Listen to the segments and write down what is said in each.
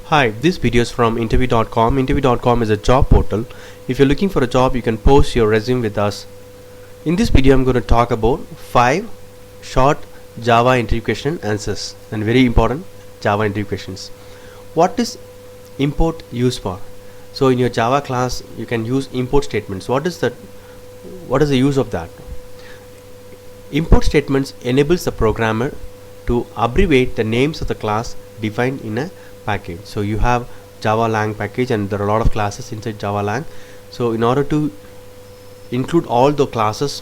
Hi, this video is from interview.com. Interview.com is a job portal. If you're looking for a job, you can post your resume with us. In this video, I'm going to talk about 5 short Java interview question answers and very important Java interview questions. What is import used for? So in your Java class, you can use import statements. What is that? What is the use of that? Import statements enables the programmer to abbreviate the names of the class defined in a package. So you have Java Lang package and there are a lot of classes inside Java Lang. So in order to include all the classes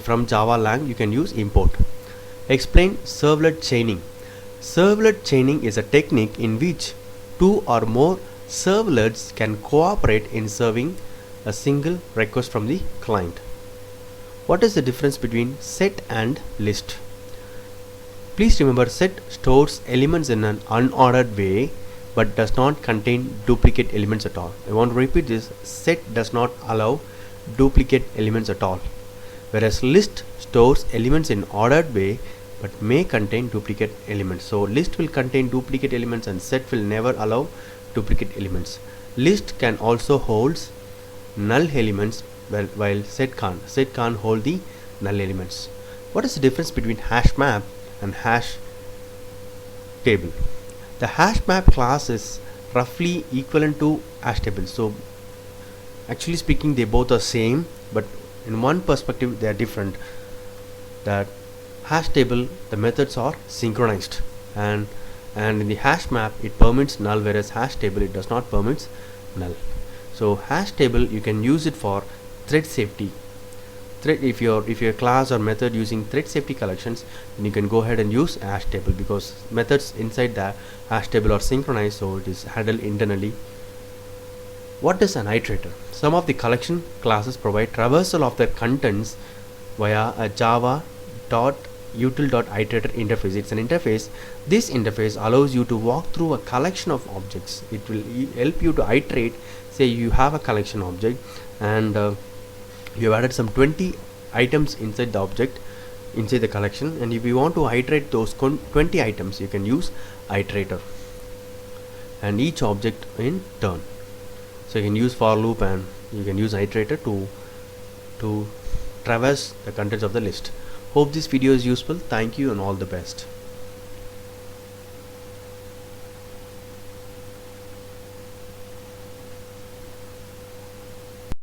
from Java Lang, you can use import. Explain servlet chaining. Servlet chaining is a technique in which 2 or more servlets can cooperate in serving a single request from the client. What is the difference between set and list? Please remember, set stores elements in an unordered way but does not contain duplicate elements at all. I want to repeat this: set does not allow duplicate elements at all, whereas list stores elements in ordered way but may contain duplicate elements. So list will contain duplicate elements and set will never allow duplicate elements. List can also hold null elements while set can't. Set can't hold the null elements. What is the difference between hash map and hash table? The hash map class is roughly equivalent to hash table. So actually speaking, they both are same, but in one perspective they are different. That hash table, the methods are synchronized, and in the hash map it permits null, whereas hash table it does not permits null. So hash table, you can use it for thread safety. If your class or method using thread safety collections, then you can go ahead and use hash table, because methods inside the hash table are synchronized, so it is handled internally. What is an iterator? Some of the collection classes provide traversal of their contents via a java.util.iterator interface. It's an interface. This interface allows you to walk through a collection of objects. It will help you to iterate. Say you have a collection object and you have added some 20 items inside the object, inside the collection, and if you want to iterate those 20 items, you can use iterator, and each object in turn. So you can use for loop and you can use iterator to traverse the contents of the list. Hope this video is useful. Thank you and all the best.